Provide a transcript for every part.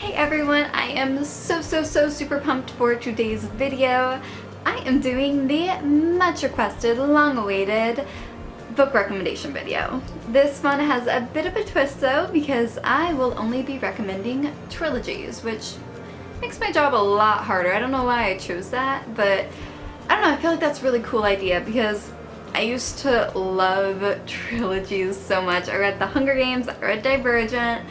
Hey everyone, I am so super pumped for today's video. I am doing the much requested, long awaited book recommendation video. This one has a bit of a twist though because I will only be recommending trilogies, which makes my job a lot harder. I don't know why I chose that, but I don't know, I feel like that's a really cool idea because I used to love trilogies so much. I read The Hunger Games, I read Divergent,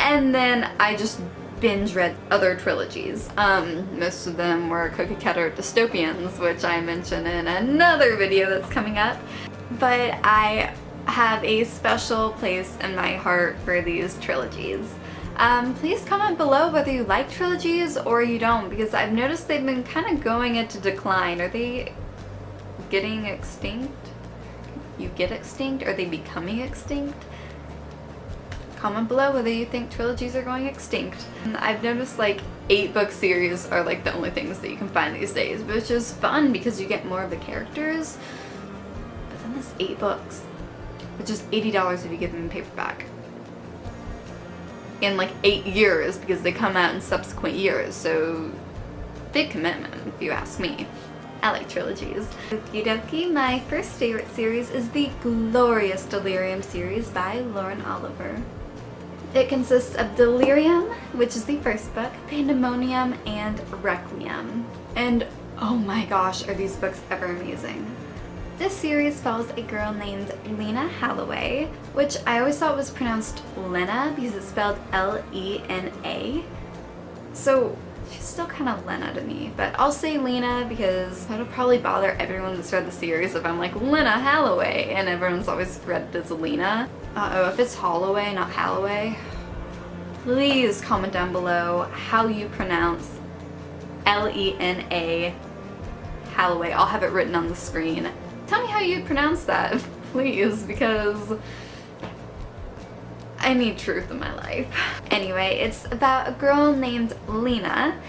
and then I just binge read other trilogies. Most of them were cookie cutter dystopians, which I mentioned in another video that's coming up. But I have a special place in my heart for these trilogies. Please comment below whether you like trilogies or you don't, because I've noticed they've been kind of going into decline. Are they getting extinct? You get extinct? Are they becoming extinct? Comment below whether you think trilogies are going extinct. I've noticed like 8-book series are like the only things that you can find these days, which is fun because you get more of the characters. But then this 8 books, which is $80 if you give them in paperback. In like 8 years because they come out in subsequent years, so big commitment if you ask me. I like trilogies. Okie dokie, my first favorite series is the glorious Delirium series by Lauren Oliver. It consists of Delirium, which is the first book, Pandemonium, and Requiem. And oh my gosh, are these books ever amazing. This series follows a girl named Lena Holloway, which I always thought was pronounced Lena because it's spelled L-E-N-A. So she's still kind of Lena to me, but I'll say Lena because that'll probably bother everyone that's read the series if I'm like Lena Holloway, and everyone's always read it as Lena. Uh-oh, if it's Holloway, not Halloway, please comment down below how you pronounce L-E-N-A Holloway. I'll have it written on the screen. Tell me how you pronounce that, please, because I need truth in my life. Anyway, it's about a girl named Lena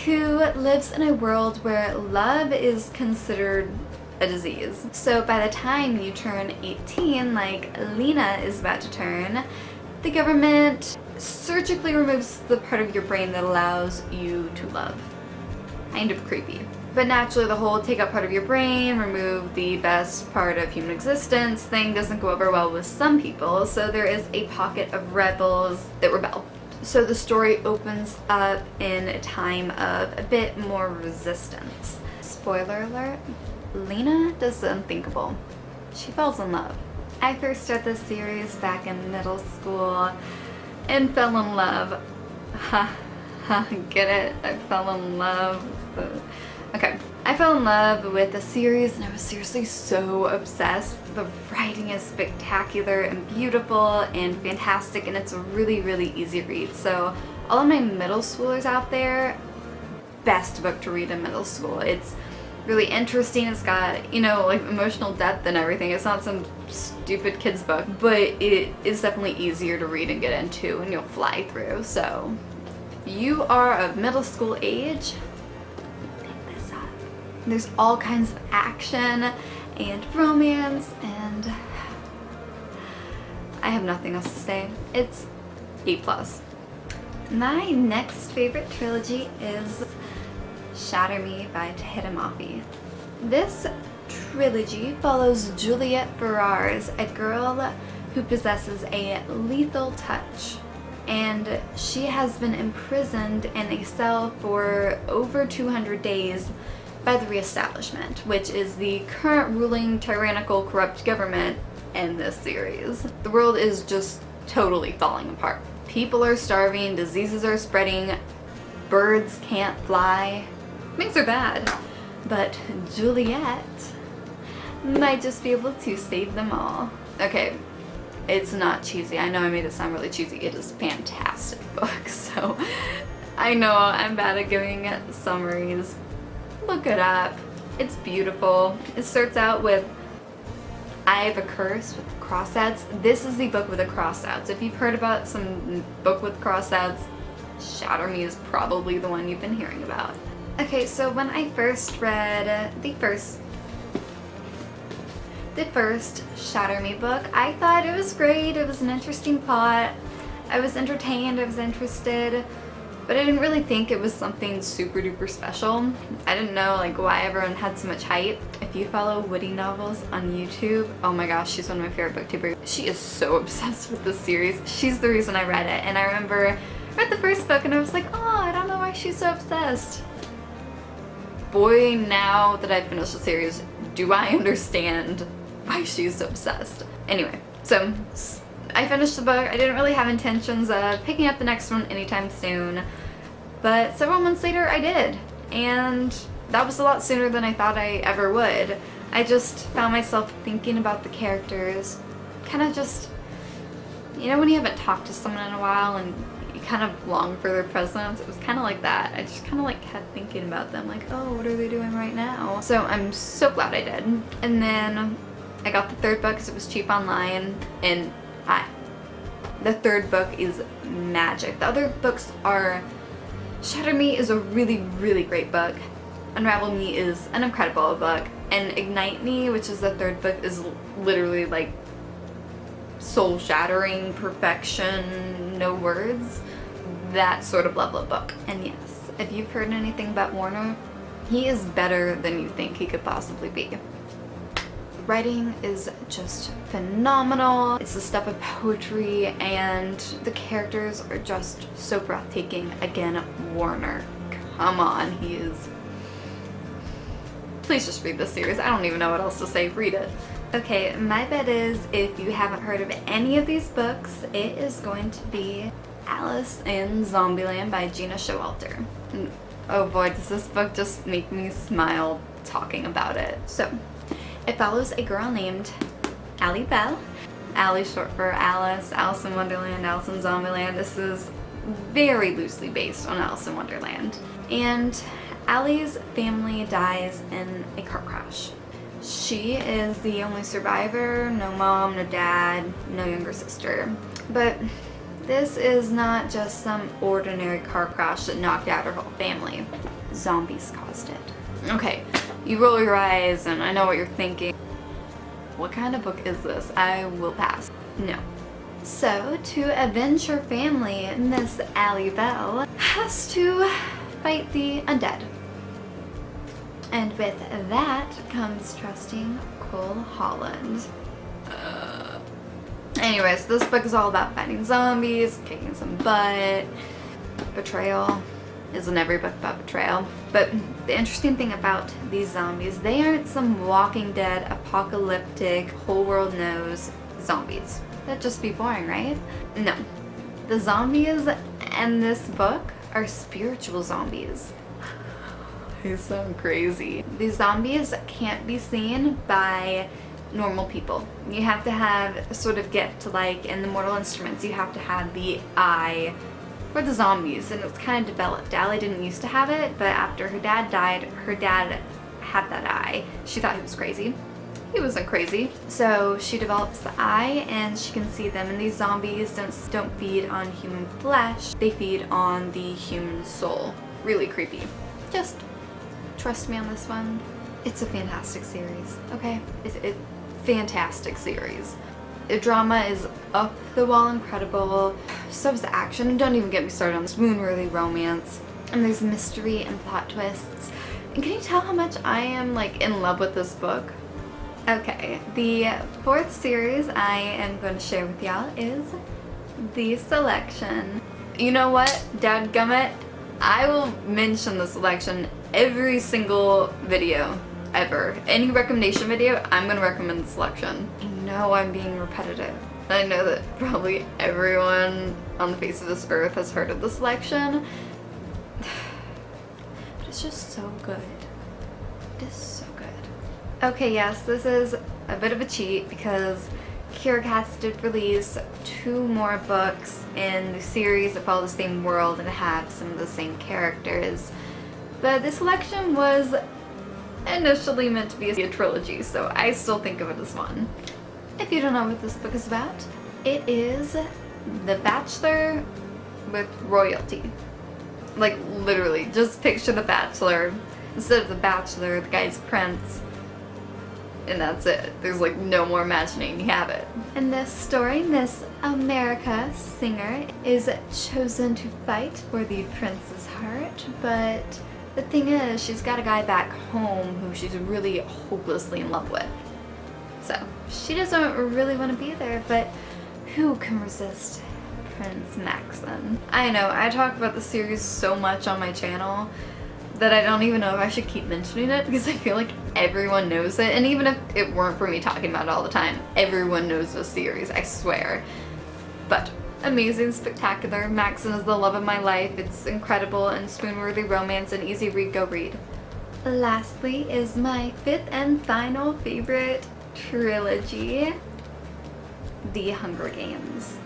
who lives in a world where love is considered a disease. So by the time you turn 18, like Lena is about to turn, the government surgically removes the part of your brain that allows you to love. Kind of creepy. But naturally the whole take out part of your brain, remove the best part of human existence thing doesn't go over well with some people, so there is a pocket of rebels that rebel. So the story opens up in a time of a bit more resistance. Spoiler alert, Lena does the unthinkable. She falls in love. I first started this series back in middle school and fell in love. Get it? I fell in love. Okay, I fell in love with the series and I was seriously so obsessed. The writing is spectacular and beautiful and fantastic, and it's a really easy read. So all of my middle schoolers out there, best book to read in middle school. It's really interesting. It's got, you know, like emotional depth and everything. It's not some stupid kid's book, but it is definitely easier to read and get into and you'll fly through. So if you are of middle school age, pick this up. There's all kinds of action and romance, and I have nothing else to say. It's A+. My next favorite trilogy is Shatter Me by Tahereh Mafi. This trilogy follows Juliet Ferrars, a girl who possesses a lethal touch, and she has been imprisoned in a cell for over 200 days by the Reestablishment, which is the current ruling tyrannical corrupt government in this series. The world is just totally falling apart. People are starving, diseases are spreading, birds can't fly. Things are bad, but Juliet might just be able to save them all. Okay, it's not cheesy. I know I made it sound really cheesy. It is a fantastic book, so I know I'm bad at giving summaries. Look it up. It's beautiful. It starts out with I Have a Curse with crossouts. This is the book with the crossouts. If you've heard about some book with crossouts, Shatter Me is probably the one you've been hearing about. Okay, so when I first read the first Shatter Me book, I thought it was great. It was an interesting plot. I was entertained, I was interested, but I didn't really think it was something super duper special. I didn't know like why everyone had so much hype. If you follow Woody novels on YouTube, oh my gosh, she's one of my favorite booktubers. She is so obsessed with this series. She's the reason I read it, and I remember I read the first book and I was like, oh, I don't know why she's so obsessed. Boy, now that I've finished the series, do I understand why she's so obsessed. Anyway, so I finished the book. I didn't really have intentions of picking up the next one anytime soon, but several months later I did, and that was a lot sooner than I thought I ever would. I just found myself thinking about the characters, kind of just, you know when you haven't talked to someone in a while and you kind of long for their presence? It was kind of like that. I just kind of like kept thinking about them, like, oh, what are they doing right now? So I'm so glad I did. And then I got the third book because it was cheap online, and the third book is magic. The other books are, Shatter Me is a really, really great book. Unravel Me is an incredible book. And Ignite Me, which is the third book, is literally like soul-shattering perfection, no words. That sort of level of book. And yes, if you've heard anything about Warner, he is better than you think he could possibly be. Writing is just phenomenal. It's the stuff of poetry, and the characters are just so breathtaking. Again, Warner, come on, he is... Please just read this series. I don't even know what else to say. Read it. Okay, my bet is if you haven't heard of any of these books, it is going to be Alice in Zombieland by Gina Showalter. Oh boy, does this book just make me smile talking about it. So, it follows a girl named Allie Bell. Allie short for Alice, Alice in Wonderland, Alice in Zombieland. This is very loosely based on Alice in Wonderland. And Allie's family dies in a car crash. She is the only survivor, no mom, no dad, no younger sister. But this is not just some ordinary car crash that knocked out her whole family. Zombies caused it. Okay, you roll your eyes and I know what you're thinking. What kind of book is this? I will pass. No. So, to avenge her family, Miss Allie Bell has to fight the undead. And with that comes trusting Cole Holland. Anyways, this book is all about fighting zombies, kicking some butt. Betrayal. Isn't every book about betrayal? But the interesting thing about these zombies, they aren't some Walking Dead, apocalyptic, whole world knows zombies. That'd just be boring, right? No. The zombies in this book are spiritual zombies. They sound crazy. These zombies can't be seen by normal people. You have to have a sort of gift, like in the Mortal Instruments, you have to have the eye for the zombies, and it's kind of developed. Allie didn't used to have it, but after her dad died, her dad had that eye. She thought he was crazy. He wasn't crazy. So she develops the eye and she can see them, and these zombies don't feed on human flesh, they feed on the human soul. Really creepy. Just trust me on this one. It's a fantastic series, okay? It's a fantastic series. The drama is up the wall incredible. So is the action. And don't even get me started on swoon-worthy romance. And there's mystery and plot twists. And can you tell how much I am like in love with this book? Okay, the fourth series I am going to share with y'all is The Selection. You know what? Dadgummit, I will mention The Selection every single video ever. Any recommendation video, I'm going to recommend The Selection. I know I'm being repetitive. I know that probably everyone on the face of this earth has heard of The Selection. But it's just so good. It is so good. Okay, yes, this is a bit of a cheat because Kiera did release 2 more books in the series that follow the same world and have some of the same characters. But The Selection was initially meant to be a trilogy, so I still think of it as one. If you don't know what this book is about, it is The Bachelor with royalty. Like, literally, just picture The Bachelor. Instead of The Bachelor, the guy's prince. and that's it. There's like no more imagining, you have it. In this story, Miss America, singer, is chosen to fight for the prince's heart, but the thing is, she's got a guy back home who she's really hopelessly in love with. So, she doesn't really want to be there, but who can resist Prince Maxim? I know, I talk about the series so much on my channel that I don't even know if I should keep mentioning it, because I feel like everyone knows it, and even if it weren't for me talking about it all the time, everyone knows this series, I swear. But amazing, spectacular. Maxim is the love of my life. It's incredible and spoon-worthy romance and easy read, go read. Lastly is my fifth and final favorite trilogy, The Hunger Games.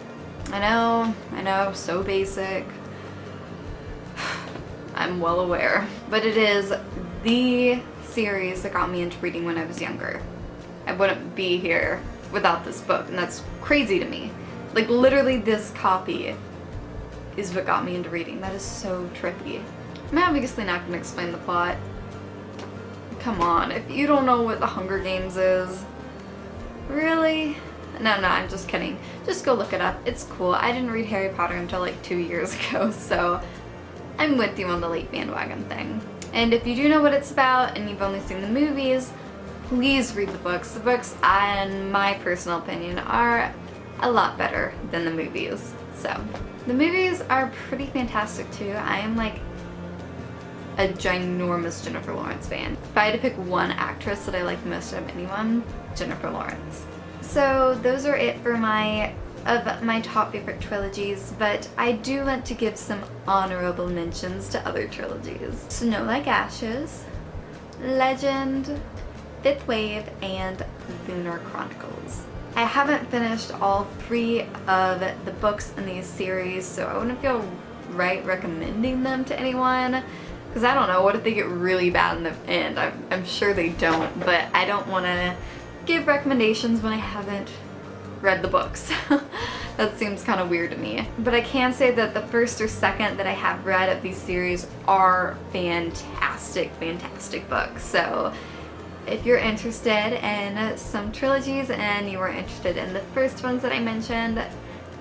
I know, so basic. I'm well aware, but it is the series that got me into reading when I was younger. I wouldn't be here without this book, and that's crazy to me. Like, literally this copy is what got me into reading. That is so trippy. I'm obviously not going to explain the plot. Come on, if you don't know what The Hunger Games is, really? No, I'm just kidding. Just go look it up. It's cool. I didn't read Harry Potter until like 2 years ago, so I'm with you on the late bandwagon thing. And if you do know what it's about and you've only seen the movies, please read the books. The books, in my personal opinion, are a lot better than the movies. So, the movies are pretty fantastic too. I am like a ginormous Jennifer Lawrence fan. If I had to pick one actress that I like the most of anyone, Jennifer Lawrence. So those are it for my top favorite trilogies, but I do want to give some honorable mentions to other trilogies. Snow Like Ashes, Legend, Fifth Wave, and Lunar Chronicles. I haven't finished all 3 of the books in these series, so I wouldn't feel right recommending them to anyone, because I don't know, what if they get really bad in the end? I'm sure they don't, but I don't want to give recommendations when I haven't read the books. That seems kind of weird to me. But I can say that the first or second that I have read of these series are fantastic, fantastic books. So if you're interested in some trilogies and you are interested in the first ones that I mentioned,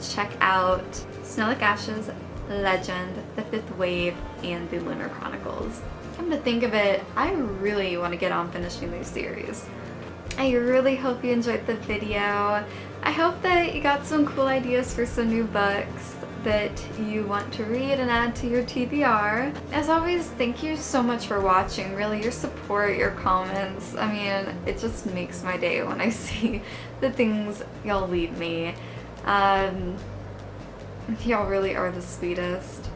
check out Snow Like Ashes, Legend, The Fifth Wave, and The Lunar Chronicles. Come to think of it, I really want to get on finishing these series. I really hope you enjoyed the video. I hope that you got some cool ideas for some new books that you want to read and add to your TBR. As always, thank you so much for watching. Really, your support, your comments, I mean, it just makes my day when I see the things y'all leave me. Y'all really are the sweetest.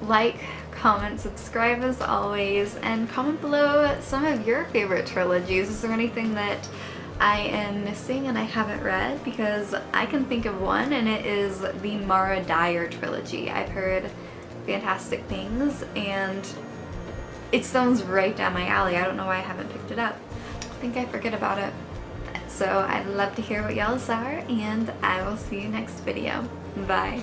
Like, comment, subscribe as always, and comment below some of your favorite trilogies. Is there anything that I am missing and I haven't read? Because I can think of one, and it is the Mara Dyer trilogy. I've heard fantastic things, and it sounds right down my alley. I don't know why I haven't picked it up. I think I forget about it. So I'd love to hear what y'all's are, and I will see you next video. Bye.